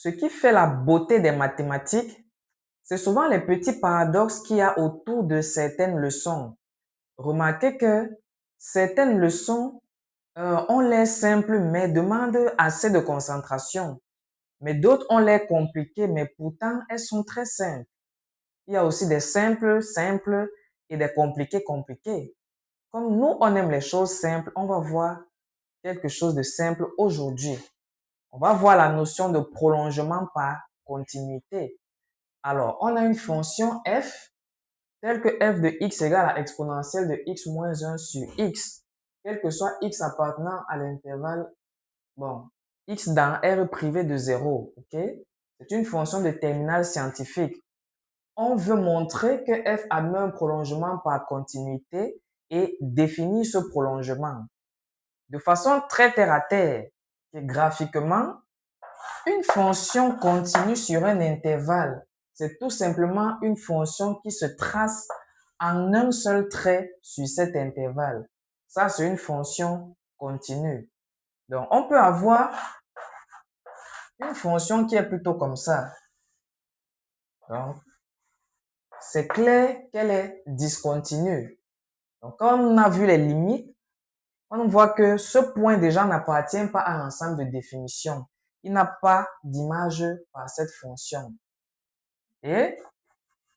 Ce qui fait la beauté des mathématiques, c'est souvent les petits paradoxes qu'il y a autour de certaines leçons. Remarquez que certaines leçons ont l'air simples mais demandent assez de concentration. Mais d'autres ont l'air compliquées mais pourtant elles sont très simples. Il y a aussi des simples et des compliqués. Comme nous, on aime les choses simples, on va voir quelque chose de simple aujourd'hui. On va voir la notion de prolongement par continuité. Alors, on a une fonction f telle que f de x égale à exponentielle de x moins 1 sur x, quel que soit x appartenant à l'intervalle, bon, x dans R privé de 0, ok? C'est une fonction de terminale scientifique. On veut montrer que f admet un prolongement par continuité et définir ce prolongement de façon très terre à terre. Et graphiquement, une fonction continue sur un intervalle, c'est tout simplement une fonction qui se trace en un seul trait sur cet intervalle. Ça, c'est une fonction continue. Donc, on peut avoir une fonction qui est plutôt comme ça. Donc, c'est clair qu'elle est discontinue. Donc, quand on a vu les limites, on voit que ce point déjà n'appartient pas à l'ensemble de définition. Il n'a pas d'image par cette fonction. Et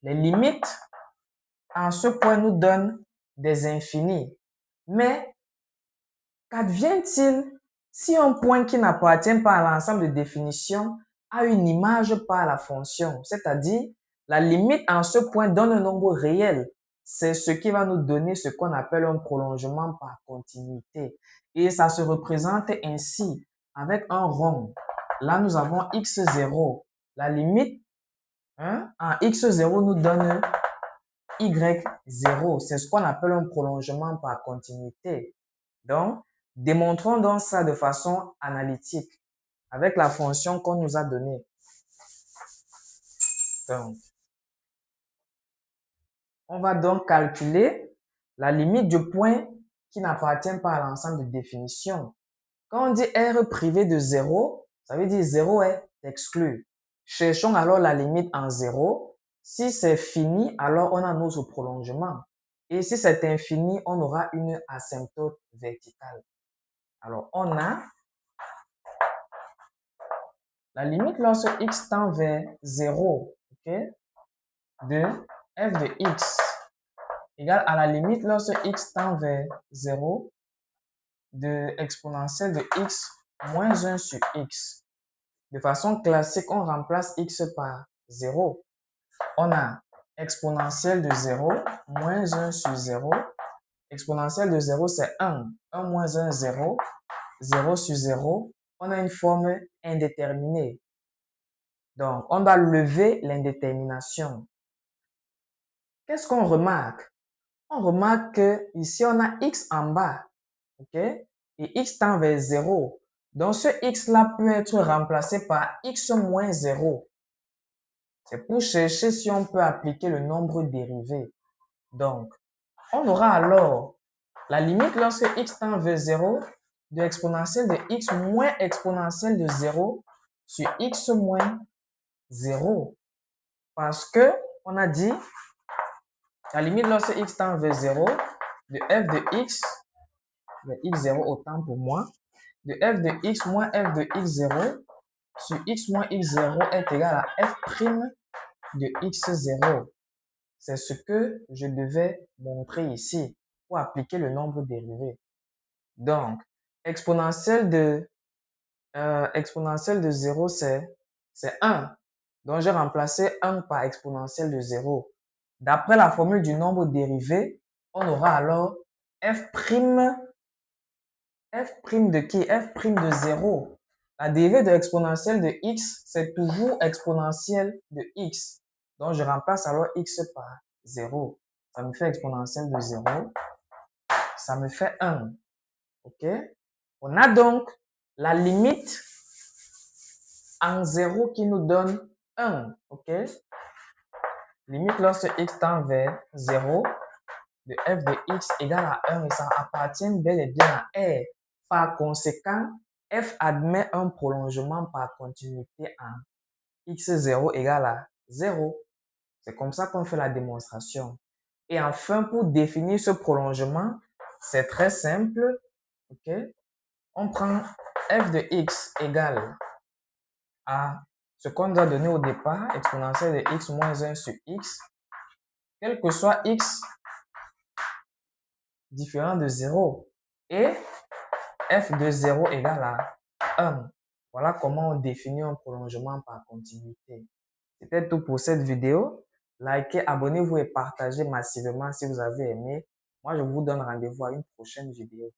les limites en ce point nous donnent des infinis. Mais qu'advient-il si un point qui n'appartient pas à l'ensemble de définition a une image par la fonction? C'est-à-dire, la limite en ce point donne un nombre réel. C'est ce qui va nous donner ce qu'on appelle un prolongement par continuité. Et ça se représente ainsi avec un rond. Là, nous avons x0. La limite en x0 nous donne y0. C'est ce qu'on appelle un prolongement par continuité. Donc, démontrons donc ça de façon analytique avec la fonction qu'on nous a donnée. Donc, on va donc calculer la limite du point qui n'appartient pas à l'ensemble de définition. Quand on dit R privé de 0, ça veut dire 0 est exclu. Cherchons alors la limite en 0. Si c'est fini, alors on a notre prolongement. Et si c'est infini, on aura une asymptote verticale. Alors, on a la limite lorsque x tend vers 0, okay, de f de x égale à la limite lorsque x tend vers 0 de exponentielle de x moins 1 sur x. De façon classique, on remplace x par 0. On a exponentielle de 0, moins 1 sur 0. Exponentielle de 0, c'est 1. 1 moins 1, 0. 0 sur 0. On a une forme indéterminée. Donc, on doit lever l'indétermination. Qu'est-ce qu'on remarque? On remarque que ici on a x en bas, ok? Et x tend vers 0. Donc, ce x-là peut être remplacé par x moins 0. C'est pour chercher si on peut appliquer le nombre dérivé. Donc, on aura alors la limite lorsque x tend vers 0 de exponentielle de x moins exponentielle de 0 sur x moins 0. Parce que on a dit la limite lorsque x tend vers 0 de f de x, de x0 autant pour moi, de f de x moins f de x0 sur x moins x0 est égal à f' de x0. C'est ce que je devais montrer ici pour appliquer le nombre dérivé. Donc, exponentielle de 0, c'est 1. Donc, j'ai remplacé 1 par exponentielle de 0. D'après la formule du nombre dérivé, on aura alors f' de qui? F' de 0. La dérivée de l'exponentielle de x, c'est toujours exponentielle de x. Donc, je remplace alors x par 0. Ça me fait exponentielle de 0. Ça me fait 1. OK? On a donc la limite en 0 qui nous donne 1. OK? Limite lorsque x tend vers 0 de f de x égale à 1 et ça appartient bel et bien à R. Par conséquent, f admet un prolongement par continuité en x0 égale à 0. C'est comme ça qu'on fait la démonstration. Et enfin, pour définir ce prolongement, c'est très simple. Ok? On prend f de x égale à ce qu'on nous a donné au départ, exponentielle de x moins 1 sur x, quel que soit x différent de 0. Et f de 0 égale à 1. Voilà comment on définit un prolongement par continuité. C'était tout pour cette vidéo. Likez, abonnez-vous et partagez massivement si vous avez aimé. Moi, je vous donne rendez-vous à une prochaine vidéo.